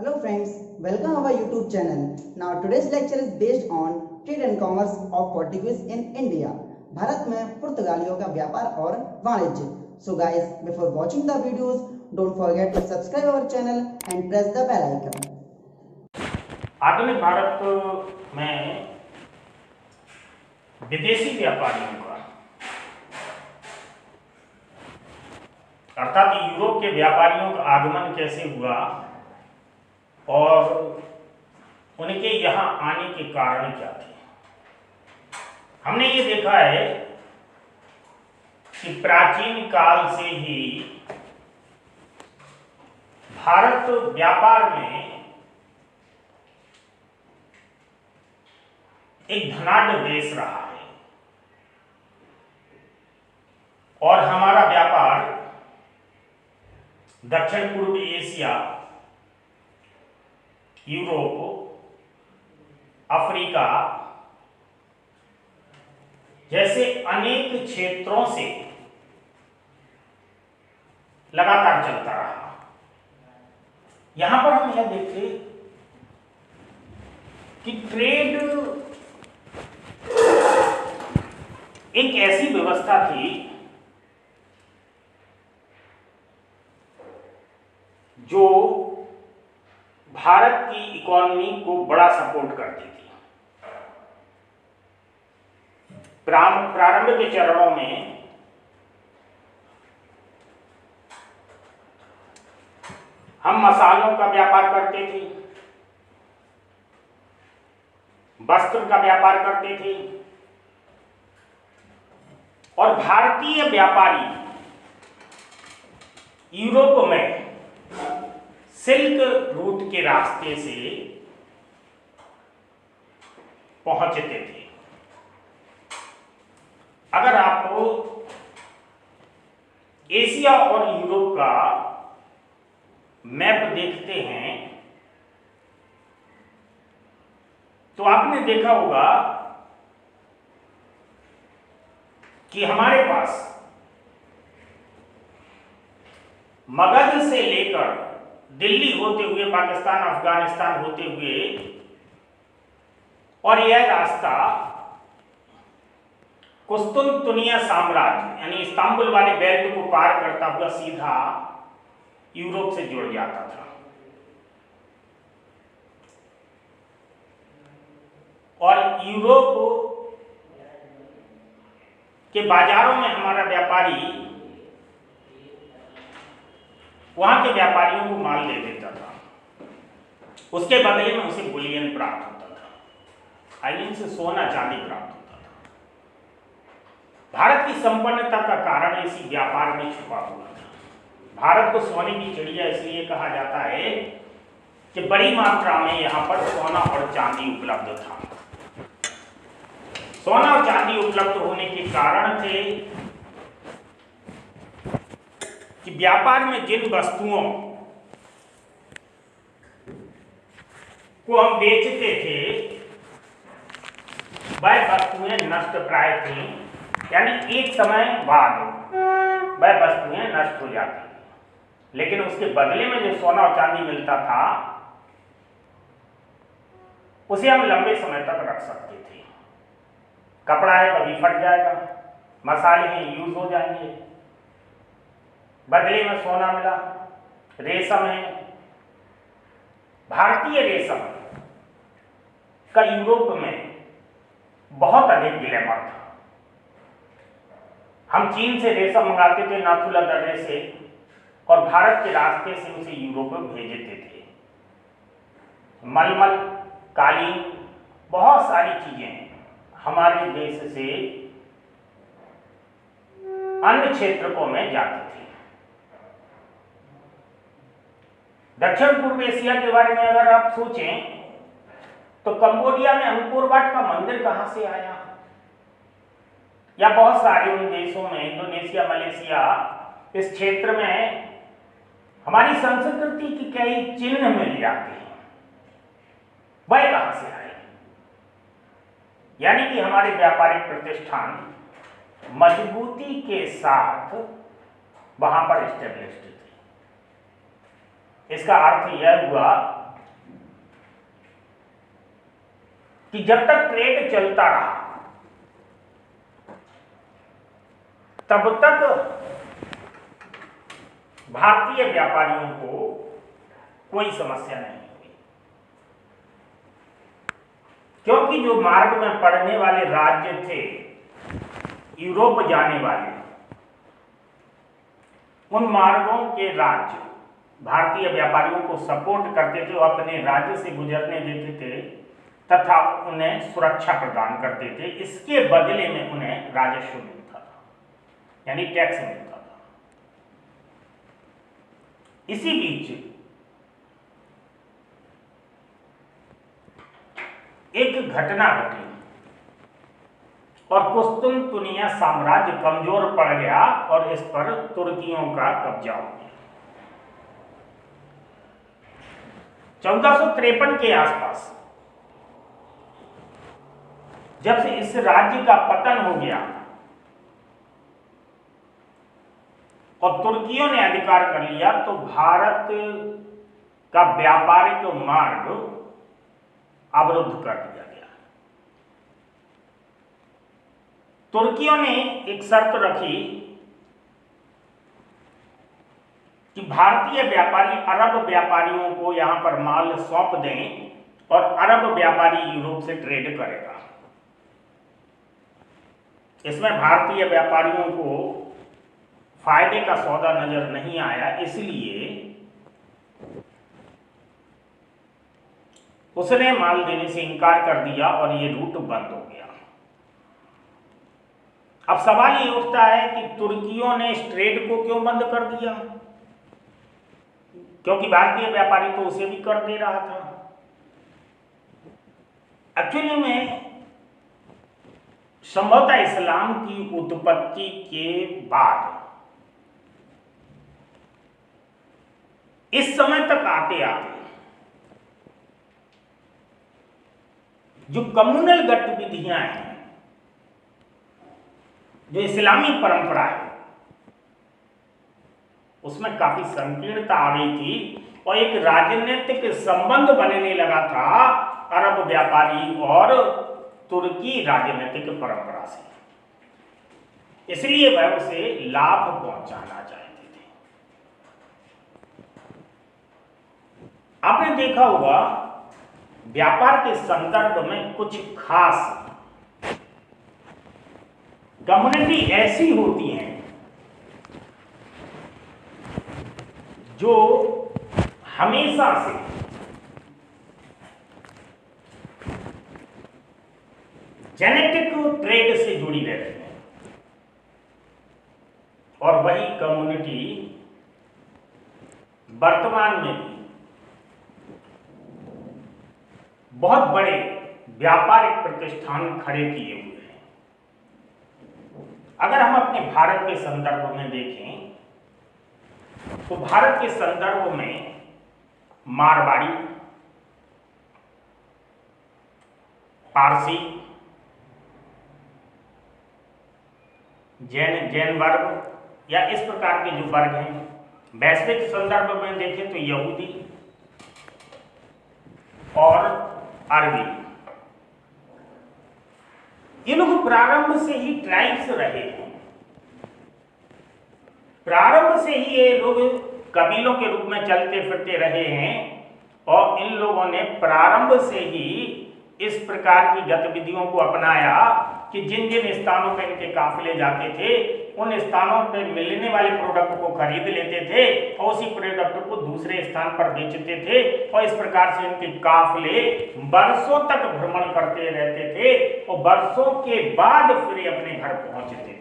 Hello friends, welcome our YouTube channel. Now today's lecture is based on trade and commerce of Portuguese in India. Bharat में पुर्तगालियों का व्यापार और वाणिज्य. So guys, before watching the videos, don't forget to subscribe our channel and press the bell icon. आधुनिक भारत में विदेशी व्यापारियों का अर्थात यूरोप के व्यापारियों का आगमन कैसे हुआ और उनके यहाँ आने के कारण क्या थे। हमने ये देखा है कि प्राचीन काल से ही भारत व्यापार में एक धनाढ्य देश रहा है और हमारा व्यापार दक्षिण पूर्व एशिया, यूरोप, अफ्रीका जैसे अनेक क्षेत्रों से लगातार चलता रहा। यहां पर हम यह देखते कि ट्रेड एक ऐसी व्यवस्था थी जो भारत की इकोनॉमी को बड़ा सपोर्ट करती थी। प्रारंभ के चरणों में हम मसालों का व्यापार करते थे, वस्त्र का व्यापार करते थे और भारतीय व्यापारी यूरोप में सिल्क रूट के रास्ते से पहुंचते थे। अगर आप एशिया और यूरोप का मैप देखते हैं तो आपने देखा होगा कि हमारे पास मगध से लेकर दिल्ली होते हुए पाकिस्तान, अफगानिस्तान होते हुए और यह रास्ता कुस्तुनतुनिया साम्राज्य यानी इस्तांबुल वाले बेल्ट को पार करता हुआ सीधा यूरोप से जुड़ जाता था। और यूरोप के बाजारों में हमारा व्यापारी वहां के व्यापारियों को माल दे देता था, उसके बदले में उसे बुलियन प्राप्त होता था, आइलिन से सोना चांदी प्राप्त होता था। भारत की संपन्नता का कारण इसी व्यापार में छुपा हुआ था। भारत को सोने की चिड़िया इसलिए कहा जाता है कि बड़ी मात्रा में यहाँ पर सोना और चांदी उपलब्ध था। सोना और चांदी उपलब्ध होने के कारण थे कि व्यापार में जिन वस्तुओं को हम बेचते थे वह वस्तुएं नष्ट प्राय थी, यानी एक समय बाद वह वस्तुएं नष्ट हो जाती थी, लेकिन उसके बदले में जो सोना और चांदी मिलता था उसे हम लंबे समय तक रख सकते थे। कपड़ा है कभी फट जाएगा, मसाले हैं यूज हो जाएंगे, बदले में सोना मिला। रेशम है, भारतीय रेशम का यूरोप में बहुत अधिक ग्लैमर था। हम चीन से रेशम मंगाते थे नाथुला दर्रे से और भारत के रास्ते से उसे यूरोप में भेजते थे। मलमल, कालीन, बहुत सारी चीजें हमारे देश से अन्य क्षेत्रों में जाती थी। दक्षिण पूर्व एशिया के बारे में अगर आप सोचें तो कंबोडिया में अंकोर वाट का मंदिर कहां से आया, या बहुत सारे उन देशों में इंडोनेशिया, मलेशिया, इस क्षेत्र में हमारी संस्कृति की कई चिन्ह मिल जाते हैं, वह कहां से आए। यानी कि हमारे व्यापारिक प्रतिष्ठान मजबूती के साथ वहां पर स्टेब्लिश्ड थे। इसका अर्थ यह हुआ कि जब तक ट्रेड चलता रहा तब तक भारतीय व्यापारियों को कोई समस्या नहीं हुई, क्योंकि जो मार्ग में पड़ने वाले राज्य थे यूरोप जाने वाले, उन मार्गों के राज्य भारतीय व्यापारियों को सपोर्ट करते थे, अपने राज्य से गुजरने देते थे तथा उन्हें सुरक्षा प्रदान करते थे। इसके बदले में उन्हें राजस्व मिलता था, यानी टैक्स मिलता था। इसी बीच एक घटना घटी और कुस्तुनतुनिया साम्राज्य कमजोर पड़ गया और इस पर तुर्कियों का कब्जा हो गया। 1453 के आसपास जब से इस राज्य का पतन हो गया और तुर्कियों ने अधिकार कर लिया, तो भारत का व्यापारिक मार्ग अवरुद्ध कर दिया गया। तुर्कियों ने एक शर्त रखी कि भारतीय व्यापारी अरब व्यापारियों को यहां पर माल सौंप दें और अरब व्यापारी यूरोप से ट्रेड करेगा। इसमें भारतीय व्यापारियों को फायदे का सौदा नजर नहीं आया, इसलिए उसने माल देने से इनकार कर दिया और ये रूट बंद हो गया। अब सवाल ये उठता है कि तुर्कियों ने इस ट्रेड को क्यों बंद कर दिया, क्योंकि भारतीय व्यापारी तो उसे भी कर दे रहा था। एक्चुअली में संभवतः इस्लाम की उत्पत्ति के बाद इस समय तक आते आते जो कम्युनल गतिविधियां हैं, जो इस्लामी परंपरा है, उसमें काफी संकीर्णता आ गई थी और एक राजनीतिक संबंध बनने लगा था अरब व्यापारी और तुर्की राजनीतिक परंपरा से, इसलिए वह उसे लाभ पहुंचाना चाहते थे। आपने देखा होगा व्यापार के संदर्भ में कुछ खास कम्युनिटी ऐसी होती हैं जो हमेशा से जेनेटिक ट्रेड से जुड़ी रहती है और वही कम्युनिटी वर्तमान में भी बहुत बड़े व्यापारिक प्रतिष्ठान खड़े किए हुए हैं। अगर हम अपने भारत के संदर्भ में देखें तो भारत के संदर्भ में मारवाड़ी, पारसी, जैन वर्ग या इस प्रकार के जो वर्ग हैं, वैश्विक संदर्भ में देखें तो यहूदी और अरबी, ये लोग प्रारंभ से ही ट्राइब्स रहे हैं। प्रारंभ से ही ये लोग कबीलों के रूप में चलते फिरते रहे हैं और इन लोगों ने प्रारंभ से ही इस प्रकार की गतिविधियों को अपनाया कि जिन जिन स्थानों पर इनके काफिले जाते थे उन स्थानों पर मिलने वाले प्रोडक्ट को खरीद लेते थे और उसी प्रोडक्ट को दूसरे स्थान पर बेचते थे और इस प्रकार से इनके काफिले वर्षों तक भ्रमण करते रहते थे और वर्षों के बाद फिर अपने घर पहुंचते थे।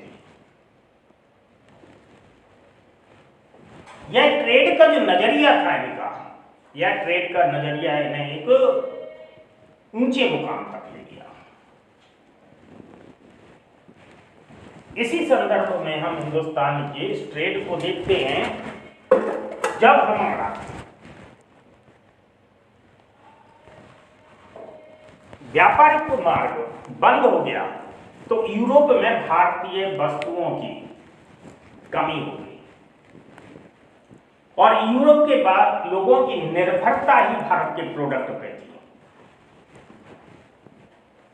यह ट्रेड का जो नजरिया था इनका, यह ट्रेड का नजरिया इन्हें एक ऊंचे मुकाम तक ले गया। इसी संदर्भ में हम हिंदुस्तान के इस ट्रेड को देखते हैं। जब हमारा व्यापारिक मार्ग बंद हो गया तो यूरोप में भारतीय वस्तुओं की कमी हो गई और यूरोप के बाद लोगों की निर्भरता ही भारत के प्रोडक्ट पे थी।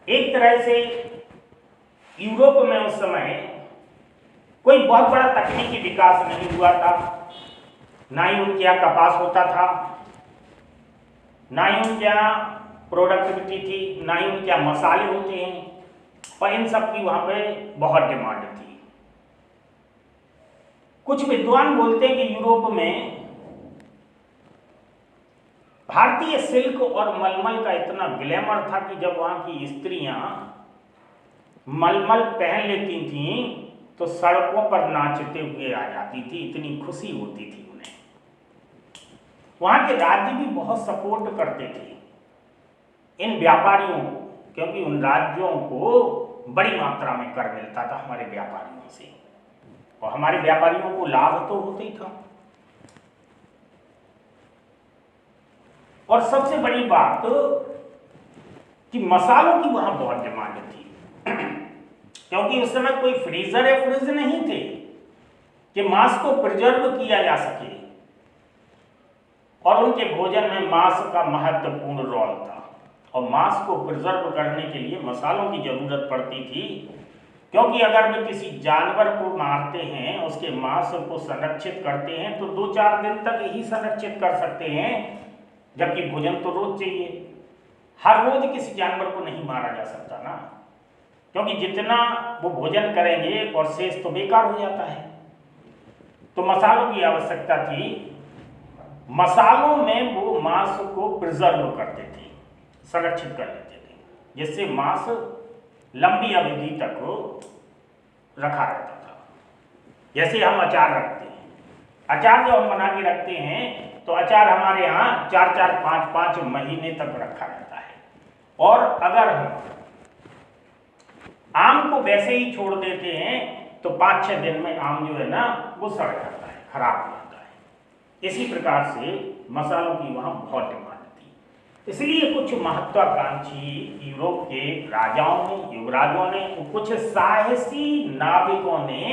एक तरह से यूरोप में उस समय कोई बहुत बड़ा तकनीकी विकास नहीं हुआ था, ना ही उनके यहाँ कपास होता था, ना ही उनके यहाँ प्रोडक्टिविटी थी, ना ही उनके यहाँ मसाले होते हैं, और इन सब की वहाँ पे बहुत डिमांड थी। कुछ विद्वान बोलते हैं कि यूरोप में भारतीय सिल्क और मलमल का इतना ग्लैमर था कि जब वहाँ की स्त्रियां मलमल पहन लेती थीं तो सड़कों पर नाचते हुए आ जाती थी, इतनी खुशी होती थी उन्हें। वहाँ के राज्य भी बहुत सपोर्ट करते थे इन व्यापारियों को, क्योंकि उन राज्यों को बड़ी मात्रा में कर मिलता था हमारे व्यापारियों से, और हमारे व्यापारियों को लाभ तो होता ही था। और सबसे बड़ी बात कि मसालों की वहां बहुत डिमांड थी क्योंकि उस समय कोई फ्रीजर या फ्रिज नहीं थे कि मांस को प्रिजर्व किया जा सके, और उनके भोजन में मांस का महत्वपूर्ण रोल था, और मांस को प्रिजर्व करने के लिए मसालों की जरूरत पड़ती थी, क्योंकि अगर वे किसी जानवर को मारते हैं, उसके मांस को संरक्षित करते हैं, तो 2-4 दिन तक ही संरक्षित कर सकते हैं, जबकि भोजन तो रोज चाहिए। हर रोज किसी जानवर को नहीं मारा जा सकता ना, क्योंकि जितना वो भोजन करेंगे और शेष तो बेकार हो जाता है। तो मसालों की आवश्यकता थी। मसालों में वो मांस को प्रिजर्व करते थे, संरक्षित कर लेते थे, जिससे मांस लंबी अवधि तक रखा रहता था। जैसे हम अचार रखते हैं, अचार जो हम बना के रखते हैं तो अचार हमारे यहाँ 4-4, 5-5 महीने तक रखा रहता है। और अगर हम आम को वैसे ही छोड़ देते हैं तो 5-6 दिन में आम जो है ना वो सड़ जाता है, खराब हो जाता है। इसी प्रकार से मसालों की वहाँ बहुत डिमांड थी। इसलिए कुछ महत्वाकांक्षी यूरोप के राजाओं ने, युवराजों ने, कुछ साहसी नाविकों ने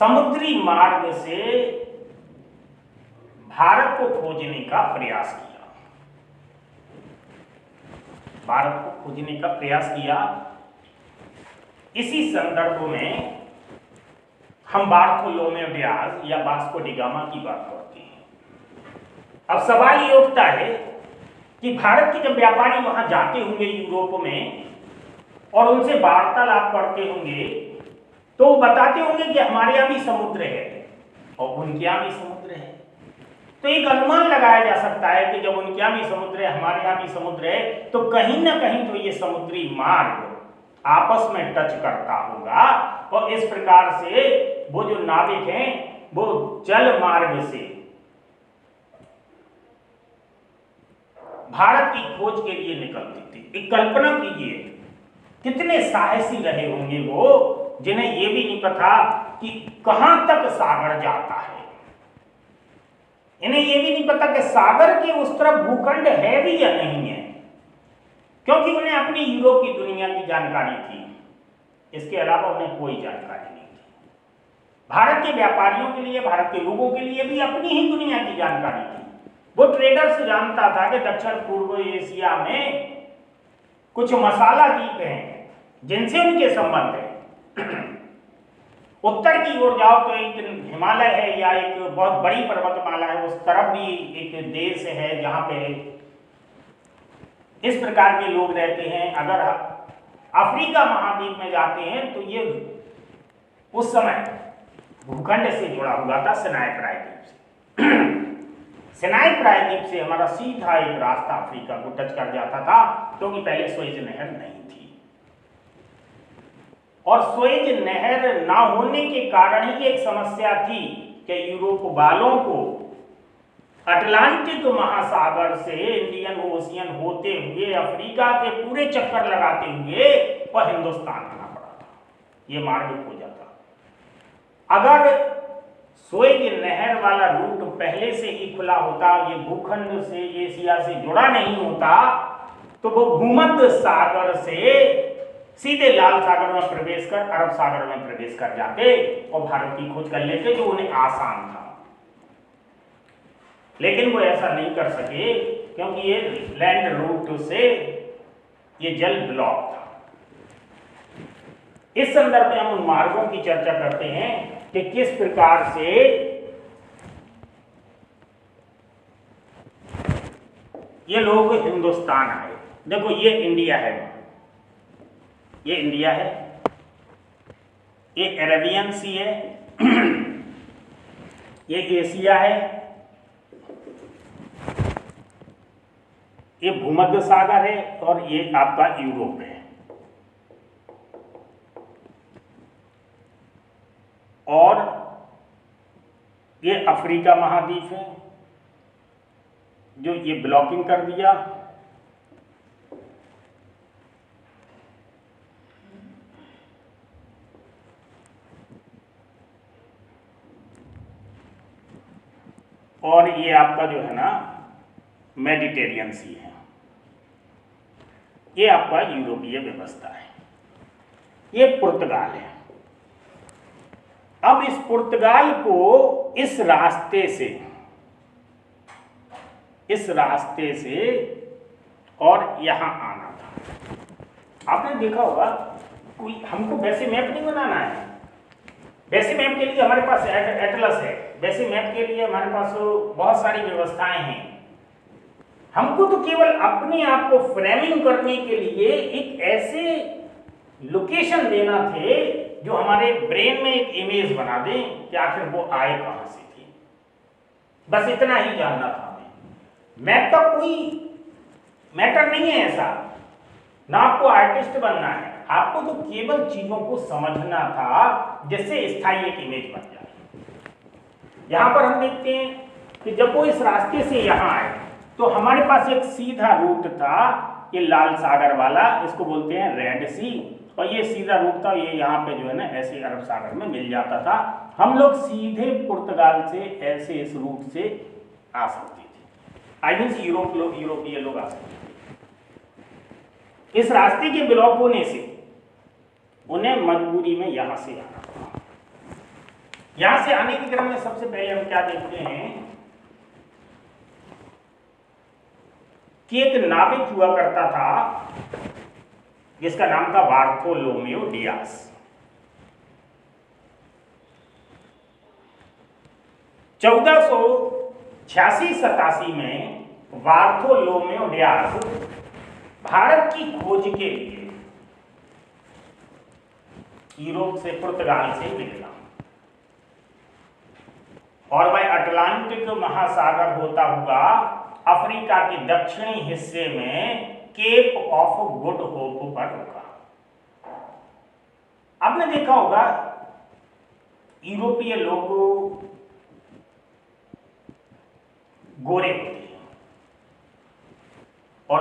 समुद्री मार्ग से भारत को खोजने का प्रयास किया। भारत को खोजने का प्रयास किया। इसी संदर्भ में हम बार्थोलोमेव डियाज या वास्को डी गामा की बात करते हैं। अब सवाल ये उठता है कि भारत के जब व्यापारी वहां जाते होंगे यूरोप में और उनसे वार्तालाप करते होंगे तो वो बताते होंगे कि हमारे यहाँ भी समुद्र है और उनके यहाँ भी समुद्र है। तो एक अनुमान लगाया जा सकता है कि जब उनके यहाँ भी समुद्र है, हमारे यहाँ भी समुद्र है, तो कहीं ना कहीं तो ये समुद्री मार्ग आपस में टच करता होगा, और इस प्रकार से वो जो नाविक हैं वो जल मार्ग से भारत की खोज के लिए निकलती थी। एक कल्पना कीजिए कितने साहसी रहे होंगे वो, जिन्हें ये भी नहीं पता कि कहां तक सागर जाता है। इन्हें यह भी नहीं पता कि सागर के उस तरफ भूखंड है भी या नहीं है, क्योंकि उन्हें अपनी यूरोप की दुनिया की जानकारी थी, इसके अलावा उन्हें कोई जानकारी नहीं थी। भारत के व्यापारियों के लिए, भारत के लोगों के लिए भी अपनी ही दुनिया की जानकारी थी। वो ट्रेडर्स जानता था कि दक्षिण पूर्व एशिया में कुछ मसाला द्वीप हैं जिनसे उनके संबंध है। उत्तर की ओर जाओ तो एक हिमालय है या एक बहुत बड़ी पर्वतमाला है, उस तरफ भी एक देश है जहां पे इस प्रकार के लोग रहते हैं। अगर अफ्रीका महाद्वीप में जाते हैं तो ये उस समय भूखंड से जुड़ा हुआ था सिनाई प्रायद्वीप से। सिनाई प्रायद्वीप से हमारा सीधा एक रास्ता अफ्रीका को टच कर जाता था, क्योंकि पहले सुएज नहर नहीं थी। और सुएज नहर ना होने के कारण ही एक समस्या थी कि यूरोप वालों को अटलांटिक महासागर से इंडियन ओशियन होते हुए अफ्रीका के पूरे चक्कर लगाते हुए और हिंदुस्तान आना पड़ा था। ये मार्ग खो जाता। अगर सुएज नहर वाला रूट पहले से ही खुला होता, ये भूखंड से एशिया से जुड़ा नहीं होता, तो वो भूमध्य सागर से सीधे लाल सागर में प्रवेश कर अरब सागर में प्रवेश कर जाते और भारत की खोज कर लेते, जो उन्हें आसान था। लेकिन वो ऐसा नहीं कर सके, क्योंकि ये लैंड रूट से ये जल ब्लॉक था। इस संदर्भ में हम उन मार्गों की चर्चा करते हैं कि किस प्रकार से ये लोग हिंदुस्तान आए। देखो ये इंडिया है, ये इंडिया है, ये अरेबियन सी है, ये एशिया है, ये भूमध्य सागर है और ये आपका यूरोप है। और ये अफ्रीका महाद्वीप है जो ये ब्लॉकिंग कर दिया। और ये आपका जो है ना मेडिटेरियन सी है, ये आपका यूरोपीय व्यवस्था है। ये पुर्तगाल है। अब इस पुर्तगाल को इस रास्ते से और यहां आना था। आपने देखा होगा, कोई हमको वैसे मैप नहीं बनाना है। वैसे मैप के लिए हमारे पास एटलस है, वैसे मैप के लिए हमारे पास बहुत सारी व्यवस्थाएं हैं। हमको तो केवल अपने आप को फ्रेमिंग करने के लिए एक ऐसे लोकेशन देना थे जो हमारे ब्रेन में एक इमेज बना दें कि आखिर वो आए कहां से थी। बस इतना ही जानना था हमें। मैप का कोई मैटर नहीं है ऐसा, ना आपको आर्टिस्ट बनना है, आपको तो केवल चीजों को समझना था जिससे स्थायी एक इमेज बन जाए। यहां पर हम देखते हैं कि जब वो इस रास्ते से यहां आए तो हमारे पास एक सीधा रूट था, ये लाल सागर वाला, इसको बोलते हैं रेड सी, और ये सीधा रूट था, ये यहाँ पे जो है ना ऐसे अरब सागर में मिल जाता था। हम लोग सीधे पुर्तगाल से ऐसे इस रूट से आ सकते थे। आई मीन यूरोपीय लोग आ सकते थे। इस रास्ते के ब्लॉक होने से उन्हें मजबूरी में यहां से आना था। यहां से आने के क्रम में सबसे पहले हम क्या देखते हैं कि एक नाविक हुआ करता था जिसका नाम था बार्थोलोमेओ डियास। 1486-87 में बार्थोलोमेओ डियास भारत की खोज के लिए यूरोप से, पुर्तगाल से निकला और वह अटलांटिक महासागर होता हुआ अफ्रीका के दक्षिणी हिस्से में केप ऑफ गुड होप पर रुका। आपने देखा होगा यूरोपीय लोग गोरे होते हैं और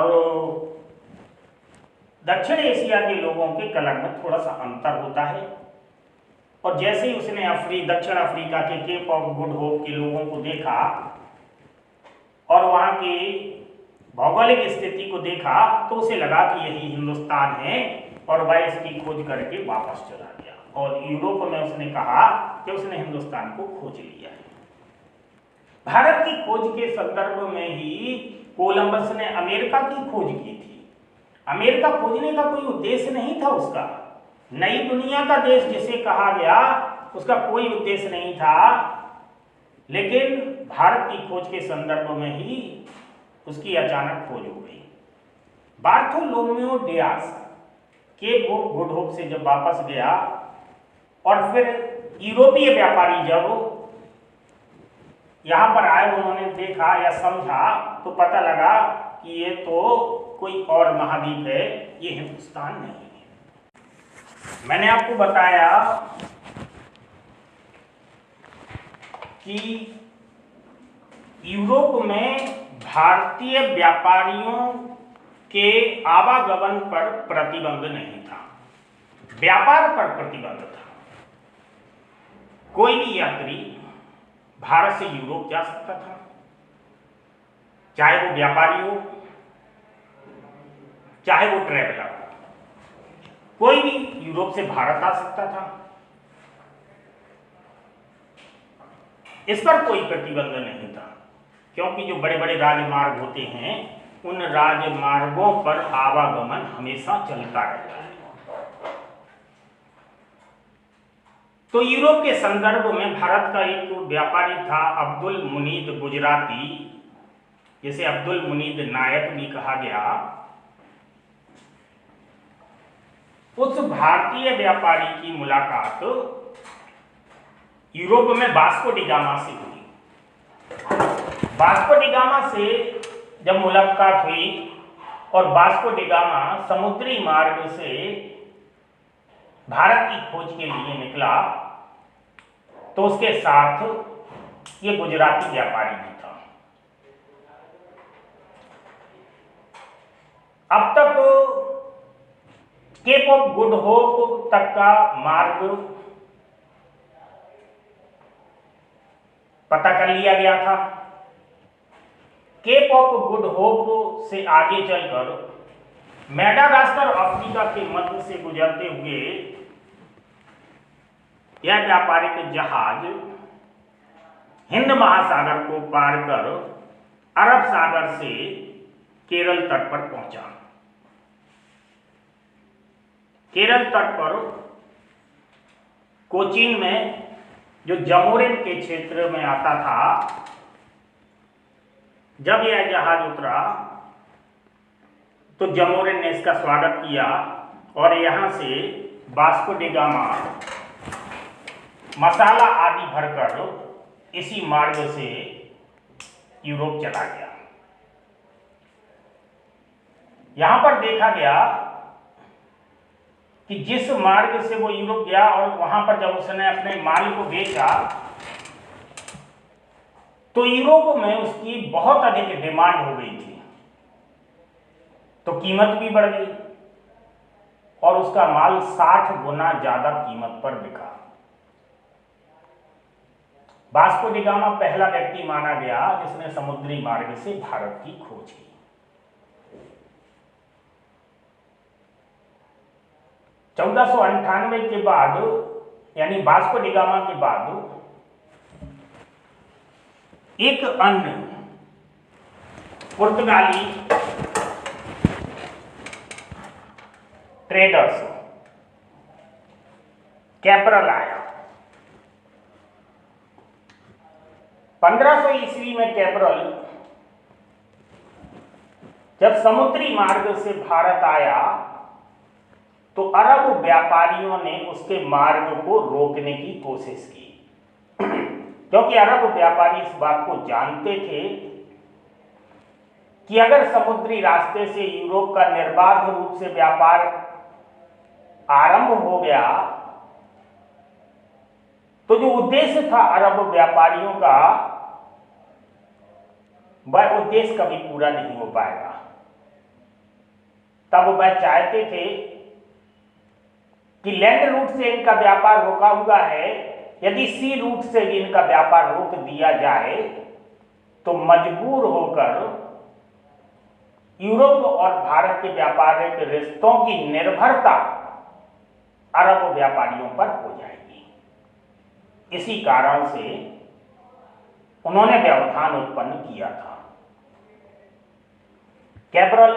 दक्षिण एशिया के लोगों के कलर में थोड़ा सा अंतर होता है। और जैसे ही उसने दक्षिण अफ्रीका के केप ऑफ गुड होप के लोगों को देखा और वहां की भौगोलिक स्थिति को देखा तो उसे लगा कि यही हिंदुस्तान है और वह इसकी खोज करके वापस चला गया। और यूरोप में उसने कहा कि उसने हिंदुस्तान को खोज लिया है। भारत की खोज के संदर्भ में ही कोलंबस ने अमेरिका की खोज की थी। अमेरिका खोजने का कोई उद्देश्य नहीं था उसका, नई दुनिया का देश जिसे कहा गया उसका कोई उद्देश्य नहीं था, लेकिन भारत की खोज के संदर्भ में ही उसकी अचानक खोज हो गई। Bartolomeu Dias Cape of Good Hope से जब वापस गया और फिर यूरोपीय व्यापारी जब यहां पर आए, उन्होंने देखा या समझा तो पता लगा कि ये तो कोई और महाद्वीप है, ये हिंदुस्तान नहीं है। मैंने आपको बताया कि यूरोप में भारतीय व्यापारियों के आवागमन पर प्रतिबंध नहीं था, व्यापार पर प्रतिबंध था। कोई भी यात्री भारत से यूरोप जा सकता था, चाहे वो व्यापारी हो चाहे वो ट्रैवलर हो, कोई भी यूरोप से भारत आ सकता था। इस पर कोई प्रतिबंध नहीं था, क्योंकि जो बड़े बड़े राजमार्ग होते हैं उन राजमार्गों पर आवागमन हमेशा चलता रहता है। तो यूरोप के संदर्भ में भारत का एक व्यापारी था अब्दुल मुनीद गुजराती, जिसे अब्दुल मुनीद नायक भी कहा गया। उस भारतीय व्यापारी की मुलाकात यूरोप में वास्को डी गामा से हुई। वास्को डी गामा से जब मुलाकात हुई और वास्को डी गामा समुद्री मार्ग से भारत की खोज के लिए निकला, तो उसके साथ ये गुजराती व्यापारी भी था। अब तक केप ऑफ गुड होप तक का मार्ग पता कर लिया गया था। केप ऑफ गुड होप से आगे चलकर मेडागास्कर अफ्रीका के मध्य से गुजरते हुए यह व्यापारिक जहाज हिंद महासागर को पार कर अरब सागर से केरल तट पर पहुंचा। केरल तट पर कोचीन में जो जमोरिन के क्षेत्र में आता था, जब यह जहाज उतरा तो जमोरिन ने इसका स्वागत किया और यहां से वास्को डी गामा मसाला आदि भरकर इसी मार्ग से यूरोप चला गया। यहां पर देखा गया कि जिस मार्ग से वो यूरोप गया और वहां पर जब उसने अपने माल को बेचा तो यूरोप में उसकी बहुत अधिक डिमांड हो गई थी, तो कीमत भी बढ़ गई और उसका माल 60 गुना ज्यादा कीमत पर बिका। वास्को डी गामा पहला व्यक्ति माना गया जिसने समुद्री मार्ग से भारत की खोज की। 1498 के बाद, यानी वास्को डी गामा के बाद, एक अन्य पुर्तगाली ट्रेडर्स कैपरल आया। 1500 ईस्वी में कैपरल जब समुद्री मार्ग से भारत आया तो अरब व्यापारियों ने उसके मार्ग को रोकने की कोशिश की, क्योंकि अरब व्यापारी इस बात को जानते थे कि अगर समुद्री रास्ते से यूरोप का निर्बाध रूप से व्यापार आरंभ हो गया तो जो उद्देश्य था अरब व्यापारियों का, वह उद्देश्य कभी पूरा नहीं हो पाएगा। तब वह चाहते थे कि लैंड रूट से इनका व्यापार रोका हुआ है, यदि सी रूट से इनका व्यापार रोक दिया जाए तो मजबूर होकर यूरोप और भारत के व्यापारिक रिश्तों की निर्भरता अरब व्यापारियों पर हो जाएगी। इसी कारण से उन्होंने व्यवधान उत्पन्न किया था। कैपरल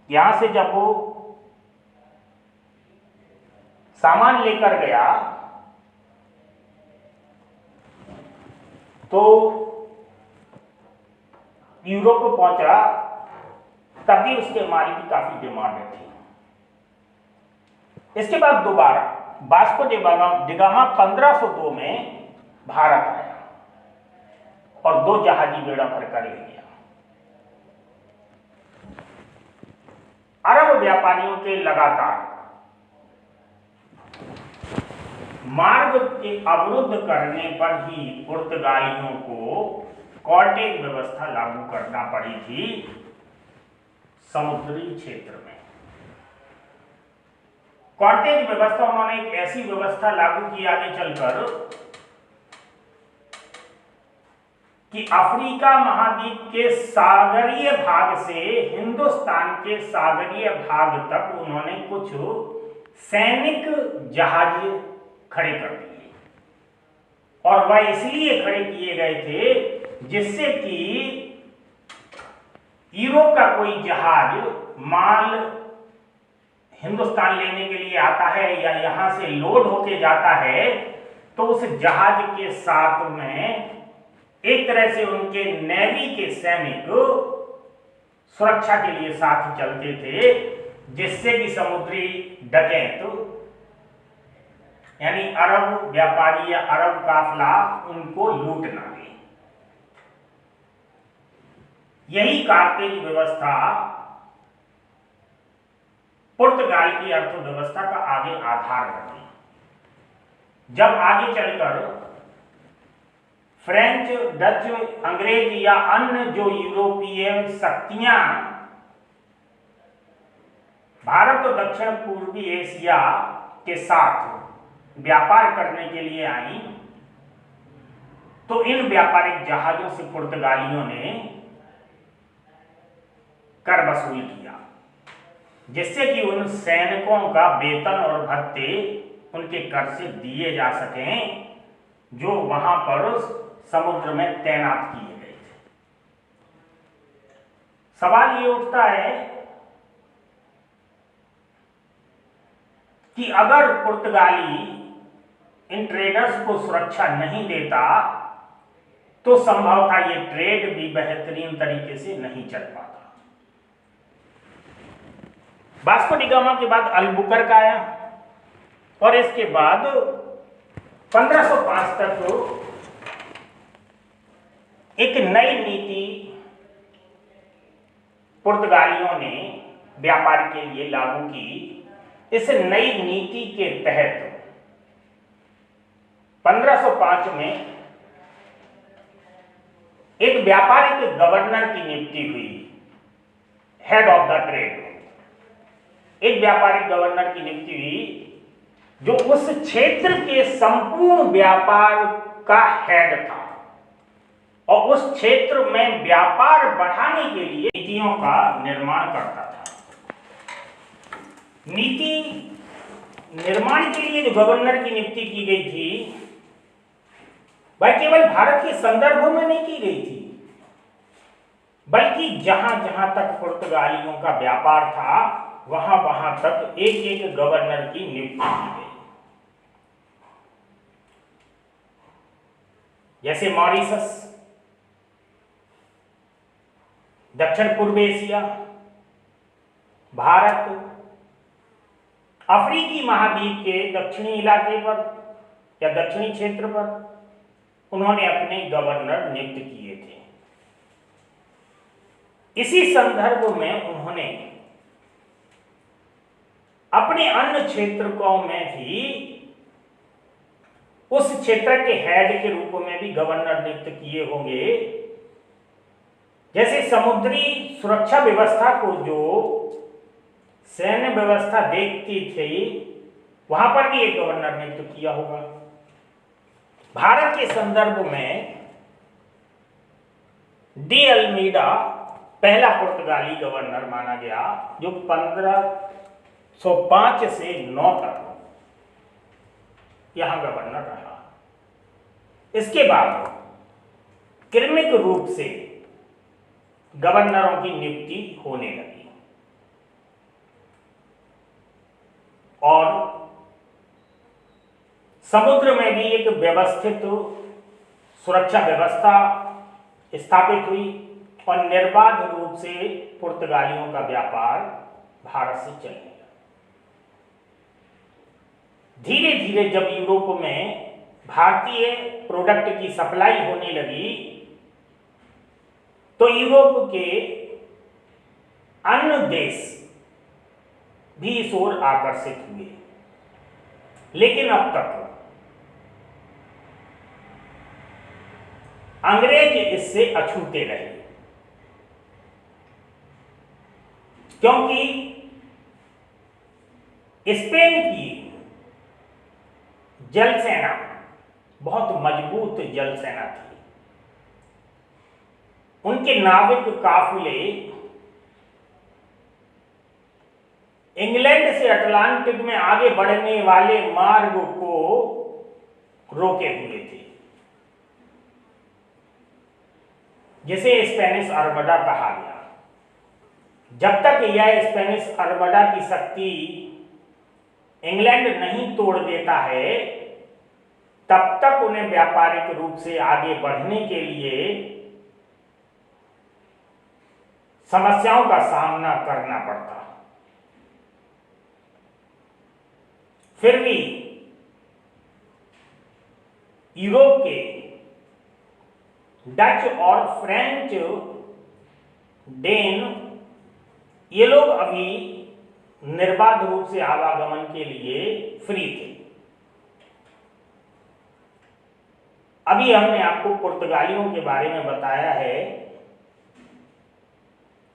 यहां से जब वो सामान लेकर गया तो यूरोप पहुंचा, तभी उसके माल की काफी डिमांड थी। इसके बाद दोबारा वास्को डी गामा 1502 में भारत आया और 2 जहाजी बेड़ा भरकर ले गया। अरब व्यापारियों के लगातार मार्ग के अवरुद्ध करने पर ही पुर्तगालियों को कॉर्टेज व्यवस्था लागू करना पड़ी थी समुद्री क्षेत्र में। कॉर्टेज व्यवस्था, उन्होंने एक ऐसी व्यवस्था लागू की आगे चलकर कि अफ्रीका महाद्वीप के सागरीय भाग से हिंदुस्तान के सागरीय भाग तक उन्होंने कुछ सैनिक जहाज खड़े कर दिए, और वह इसलिए खड़े किए गए थे जिससे कि यूरोप का कोई जहाज माल हिंदुस्तान लेने के लिए आता है या यहां से लोड होके जाता है, तो उस जहाज के साथ में एक तरह से उनके नेवी के सैनिक सुरक्षा के लिए साथ चलते थे, जिससे कि समुद्री डकैत यानी अरब व्यापारी या अरब काफला उनको लूट ना ले। यही कार्तेज व्यवस्था पुर्तगाल की अर्थव्यवस्था का आगे आधार बनी। जब आगे चलकर फ्रेंच, डच, अंग्रेज या अन्य जो यूरोपीय शक्तियां भारत और दक्षिण पूर्वी एशिया के साथ व्यापार करने के लिए आई, तो इन व्यापारिक जहाजों से पुर्तगालियों ने कर वसूल किया, जिससे कि उन सैनिकों का वेतन और भत्ते उनके कर से दिए जा सकें जो वहां पर समुद्र में तैनात किए गए थे। सवाल ये उठता है कि अगर पुर्तगाली इन ट्रेडर्स को सुरक्षा नहीं देता तो संभव था ये ट्रेड भी बेहतरीन तरीके से नहीं चल पाता। वास्को डी गामा के बाद अल्बुकर्क आया और इसके बाद 1505 तक एक नई नीति पुर्तगालियों ने व्यापार के लिए लागू की। इस नई नीति के तहत 1505 में एक व्यापारिक गवर्नर की नियुक्ति हुई, हेड ऑफ द ट्रेड। एक व्यापारिक गवर्नर की नियुक्ति हुई जो उस क्षेत्र के संपूर्ण व्यापार का हेड था और उस क्षेत्र में व्यापार बढ़ाने के लिए नीतियों का निर्माण करता था। नीति निर्माण के लिए जो गवर्नर की नियुक्ति की गई थी वह केवल भारत के संदर्भ में नहीं की गई थी, बल्कि जहां जहां तक पुर्तगालियों का व्यापार था वहां वहां तक एक एक गवर्नर की नियुक्ति की गई। जैसे मॉरिशस, दक्षिण पूर्व एशिया, भारत, अफ्रीकी महाद्वीप के दक्षिणी इलाके पर या दक्षिणी क्षेत्र पर उन्होंने अपने गवर्नर नियुक्त किए थे। इसी संदर्भ में उन्होंने अपने अन्य क्षेत्रों में भी उस क्षेत्र के हेड के रूप में भी गवर्नर नियुक्त किए होंगे। जैसे समुद्री सुरक्षा व्यवस्था को जो सैन्य व्यवस्था देखती थी वहां पर भी एक गवर्नर नियुक्त किया होगा। भारत के संदर्भ में डी अल्मीडा पहला पुर्तगाली गवर्नर माना गया जो 1505 से 9 तक यहां गवर्नर रहा। इसके बाद क्रमिक रूप से गवर्नरों की नियुक्ति होने लगी और समुद्र में भी एक व्यवस्थित सुरक्षा व्यवस्था स्थापित हुई और निर्बाध रूप से पुर्तगालियों का व्यापार भारत से चलने लगा। धीरे धीरे जब यूरोप में भारतीय प्रोडक्ट की सप्लाई होने लगी तो यूरोप के अन्य देश भी इस ओर आकर्षित हुए, लेकिन अब तक अंग्रेज इससे अछूते रहे, क्योंकि स्पेन की जल सेना बहुत मजबूत जल सेना थी। उनके नाविक काफिले इंग्लैंड से अटलांटिक में आगे बढ़ने वाले मार्ग को रोके हुए थे, जिसे स्पेनिश आर्मदा कहा गया। जब तक यह स्पेनिश आर्मदा की शक्ति इंग्लैंड नहीं तोड़ देता है, तब तक उन्हें व्यापारिक रूप से आगे बढ़ने के लिए समस्याओं का सामना करना पड़ता। फिर भी यूरोप के डच और फ्रेंच, डेन, ये लोग अभी निर्बाध रूप से आवागमन के लिए फ्री थे। अभी हमने आपको पुर्तगालियों के बारे में बताया है।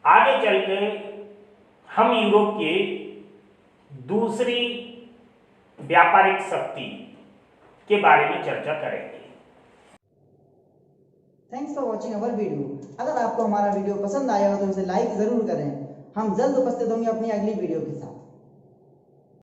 आगे चलकर हम यूरोप के दूसरी व्यापारिक शक्ति के बारे में चर्चा करेंगे। Thanks for watching our video. अगर आपको हमारा वीडियो पसंद आया हो तो इसे लाइक जरूर करें। हम जल्द उपस्थित होंगे अपनी अगली वीडियो के साथ।